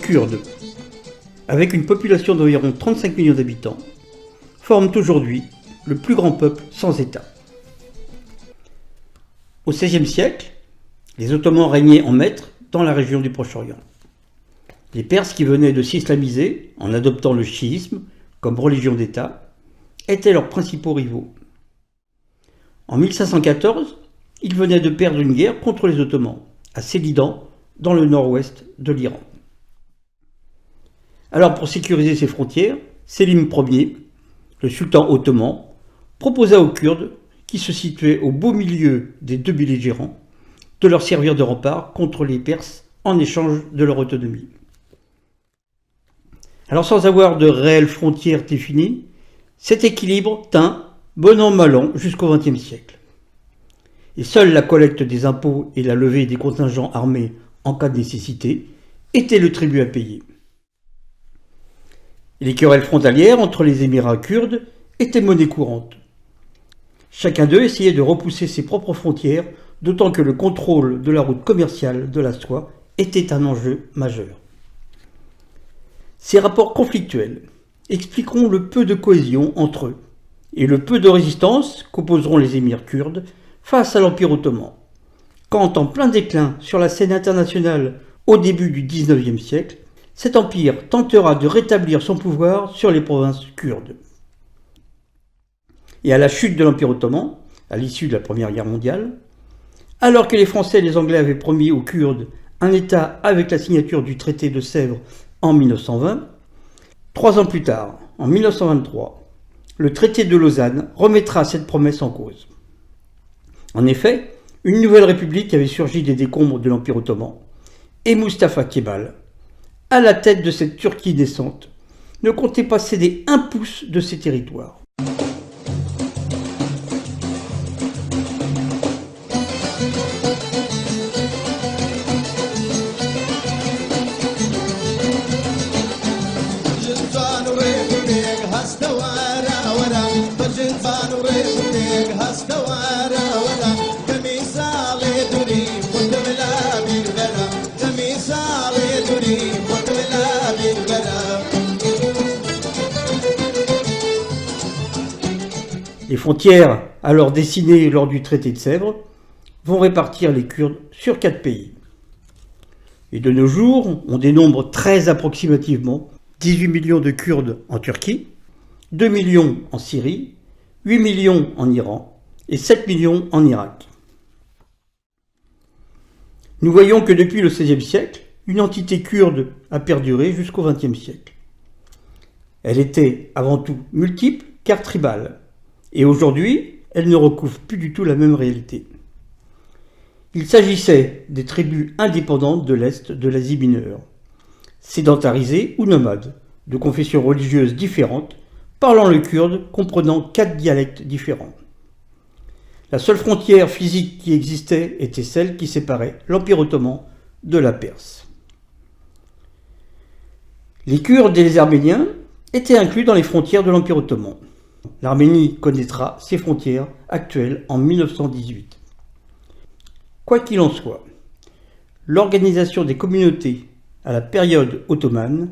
Kurdes, avec une population d'environ 35 millions d'habitants, forment aujourd'hui le plus grand peuple sans État. Au XVIe siècle, les Ottomans régnaient en maître dans la région du Proche-Orient. Les Perses, qui venaient de s'islamiser en adoptant le chiisme comme religion d'État, étaient leurs principaux rivaux. En 1514, ils venaient de perdre une guerre contre les Ottomans, à Sélidan, dans le nord-ouest de l'Iran. Alors, pour sécuriser ses frontières, Sélim Ier, le sultan ottoman, proposa aux Kurdes, qui se situaient au beau milieu des deux belligérants, de leur servir de rempart contre les Perses en échange de leur autonomie. Alors, sans avoir de réelles frontières définies, cet équilibre tint, bon an mal an, jusqu'au XXe siècle. Et seule la collecte des impôts et la levée des contingents armés en cas de nécessité étaient le tribut à payer. Les querelles frontalières entre les émirats kurdes étaient monnaie courante. Chacun d'eux essayait de repousser ses propres frontières, d'autant que le contrôle de la route commerciale de la soie était un enjeu majeur. Ces rapports conflictuels expliqueront le peu de cohésion entre eux et le peu de résistance qu'opposeront les émirs kurdes face à l'Empire ottoman, quand en plein déclin sur la scène internationale au début du XIXe siècle, cet empire tentera de rétablir son pouvoir sur les provinces kurdes. Et à la chute de l'Empire ottoman, à l'issue de la Première Guerre mondiale, alors que les Français et les Anglais avaient promis aux Kurdes un État avec la signature du traité de Sèvres en 1920, 3 ans plus tard, en 1923, le traité de Lausanne remettra cette promesse en cause. En effet, une nouvelle république avait surgi des décombres de l'Empire ottoman, et Mustafa Kemal, à la tête de cette Turquie naissante, ne comptait pas céder un pouce de ses territoires. Les frontières, alors dessinées lors du traité de Sèvres, vont répartir les Kurdes sur 4 pays. Et de nos jours, on dénombre très approximativement 18 millions de Kurdes en Turquie, 2 millions en Syrie, 8 millions en Iran et 7 millions en Irak. Nous voyons que depuis le XVIe siècle, une entité kurde a perduré jusqu'au XXe siècle. Elle était avant tout multiple car tribale. Et aujourd'hui, elle ne recouvre plus du tout la même réalité. Il s'agissait des tribus indépendantes de l'Est de l'Asie mineure, sédentarisées ou nomades, de confessions religieuses différentes, parlant le kurde, comprenant 4 dialectes différents. La seule frontière physique qui existait était celle qui séparait l'Empire ottoman de la Perse. Les Kurdes et les Arméniens étaient inclus dans les frontières de l'Empire ottoman. L'Arménie connaîtra ses frontières actuelles en 1918. Quoi qu'il en soit, l'organisation des communautés à la période ottomane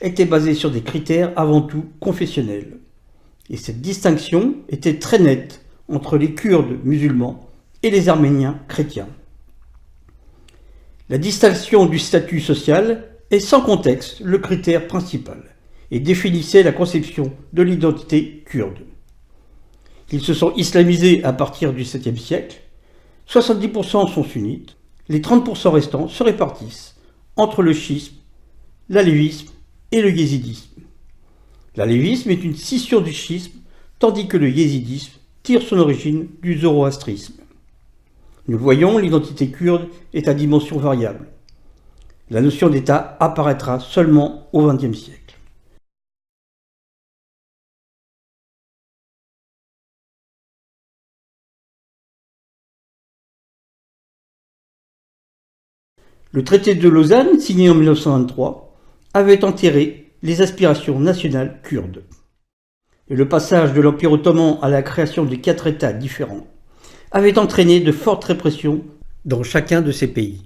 était basée sur des critères avant tout confessionnels. Et cette distinction était très nette entre les Kurdes musulmans et les Arméniens chrétiens. La distinction du statut social est sans contexte le critère principal et définissait la conception de l'identité kurde. Ils se sont islamisés à partir du 7e siècle, 70% sont sunnites, les 30% restants se répartissent entre le chiisme, l'alévisme et le yézidisme. L'alévisme est une scission du chiisme, tandis que le yézidisme tire son origine du zoroastrisme. Nous le voyons, l'identité kurde est à dimension variable. La notion d'État apparaîtra seulement au XXe siècle. Le traité de Lausanne, signé en 1923, avait enterré les aspirations nationales kurdes. Et le passage de l'Empire ottoman à la création de 4 États différents avait entraîné de fortes répressions dans chacun de ces pays.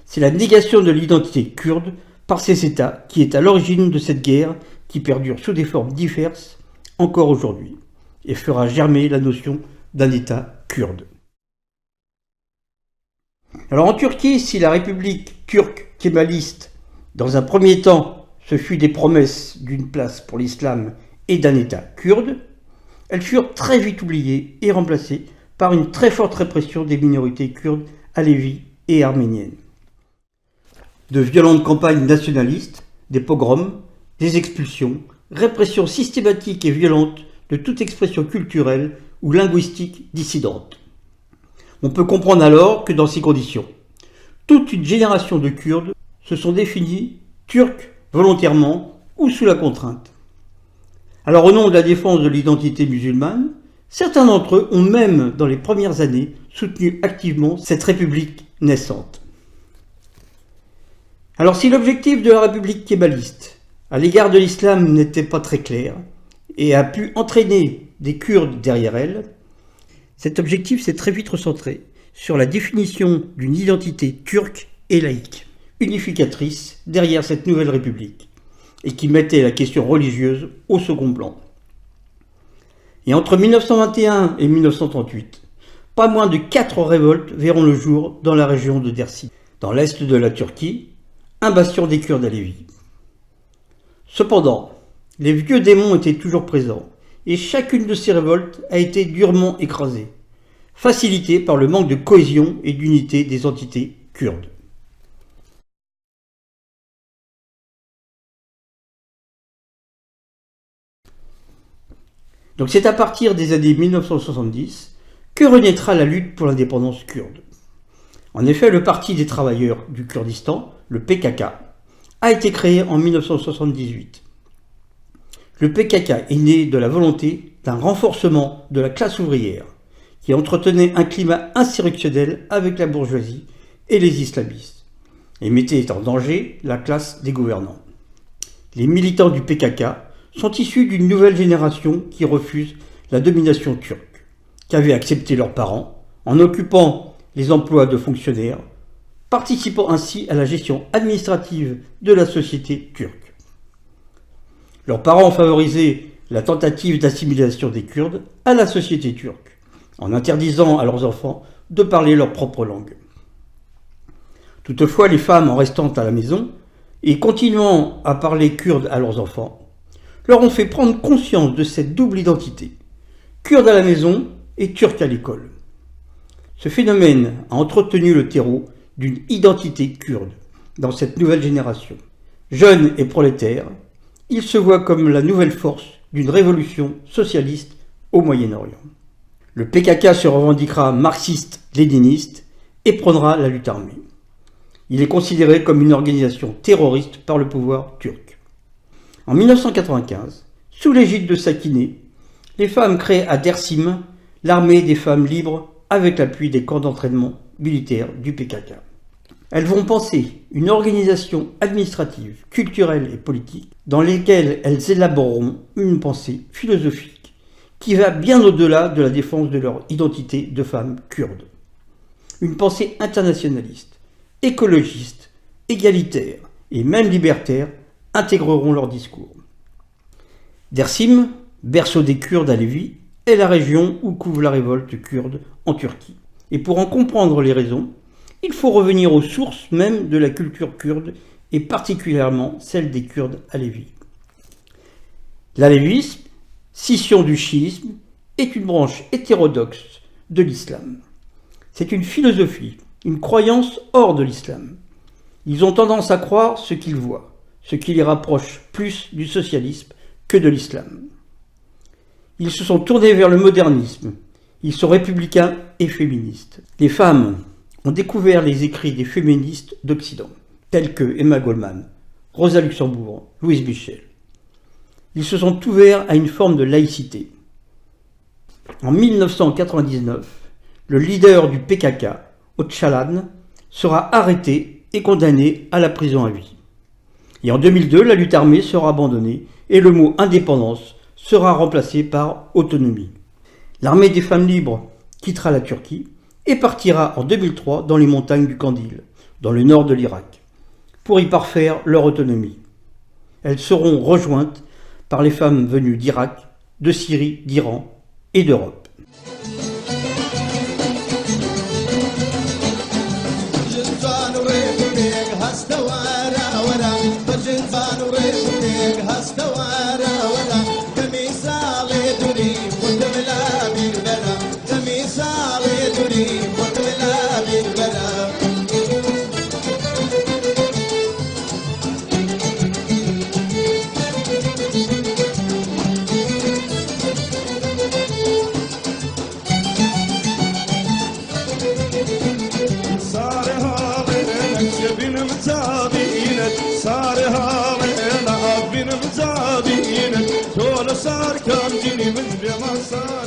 C'est la négation de l'identité kurde par ces États qui est à l'origine de cette guerre qui perdure sous des formes diverses encore aujourd'hui et fera germer la notion d'un État kurde. Alors en Turquie, si la République turque kémaliste, dans un premier temps, ce fut des promesses d'une place pour l'islam et d'un État kurde, elles furent très vite oubliées et remplacées par une très forte répression des minorités kurdes, alévis et arméniennes. De violentes campagnes nationalistes, des pogroms, des expulsions, répression systématique et violente de toute expression culturelle ou linguistique dissidente. On peut comprendre alors que dans ces conditions, toute une génération de Kurdes se sont définis turcs volontairement ou sous la contrainte. Alors au nom de la défense de l'identité musulmane, certains d'entre eux ont même dans les premières années soutenu activement cette république naissante. Alors si l'objectif de la république kémaliste à l'égard de l'islam n'était pas très clair et a pu entraîner des Kurdes derrière elle, cet objectif s'est très vite recentré sur la définition d'une identité turque et laïque, unificatrice derrière cette nouvelle république, et qui mettait la question religieuse au second plan. Et entre 1921 et 1938, pas moins de 4 révoltes verront le jour dans la région de Dersim, dans l'est de la Turquie, un bastion des Kurdes alévis. Cependant, les vieux démons étaient toujours présents, et chacune de ces révoltes a été durement écrasée, facilitée par le manque de cohésion et d'unité des entités kurdes. Donc c'est à partir des années 1970 que renaîtra la lutte pour l'indépendance kurde. En effet, le Parti des travailleurs du Kurdistan, le PKK, a été créé en 1978. Le PKK est né de la volonté d'un renforcement de la classe ouvrière qui entretenait un climat insurrectionnel avec la bourgeoisie et les islamistes et mettait en danger la classe des gouvernants. Les militants du PKK sont issus d'une nouvelle génération qui refuse la domination turque, qu'avaient accepté leurs parents en occupant les emplois de fonctionnaires, participant ainsi à la gestion administrative de la société turque. Leurs parents ont favorisé la tentative d'assimilation des Kurdes à la société turque, en interdisant à leurs enfants de parler leur propre langue. Toutefois, les femmes, en restant à la maison et continuant à parler kurde à leurs enfants, leur ont fait prendre conscience de cette double identité, kurde à la maison et turque à l'école. Ce phénomène a entretenu le terreau d'une identité kurde dans cette nouvelle génération. Jeunes et prolétaires, ils se voient comme la nouvelle force d'une révolution socialiste au Moyen-Orient. Le PKK se revendiquera marxiste-léniniste et prendra la lutte armée. Il est considéré comme une organisation terroriste par le pouvoir turc. En 1995, sous l'égide de Sakineh, les femmes créent à Dersim l'armée des femmes libres avec l'appui des camps d'entraînement militaires du PKK. Elles vont penser une organisation administrative, culturelle et politique dans lesquelles elles élaboreront une pensée philosophique qui va bien au-delà de la défense de leur identité de femmes kurdes. Une pensée internationaliste, écologiste, égalitaire et même libertaire intégreront leur discours. Dersim, berceau des Kurdes alévis, est la région où couvre la révolte kurde en Turquie. Et pour en comprendre les raisons, il faut revenir aux sources même de la culture kurde et particulièrement celle des Kurdes alévis. L'alévisme, scission du chiisme, est une branche hétérodoxe de l'islam. C'est une philosophie, une croyance hors de l'islam. Ils ont tendance à croire ce qu'ils voient, ce qui les rapproche plus du socialisme que de l'islam. Ils se sont tournés vers le modernisme. Ils sont républicains et féministes. Les femmes ont découvert les écrits des féministes d'Occident, tels que Emma Goldman, Rosa Luxembourg, Louise Michel. Ils se sont ouverts à une forme de laïcité. En 1999, le leader du PKK, Öcalan, sera arrêté et condamné à la prison à vie. Et en 2002, la lutte armée sera abandonnée et le mot indépendance sera remplacé par autonomie. L'armée des femmes libres quittera la Turquie et partira en 2003 dans les montagnes du Kandil, dans le nord de l'Irak, pour y parfaire leur autonomie. Elles seront rejointes par les femmes venues d'Irak, de Syrie, d'Iran et d'Europe. صار كم جيني من جمال صار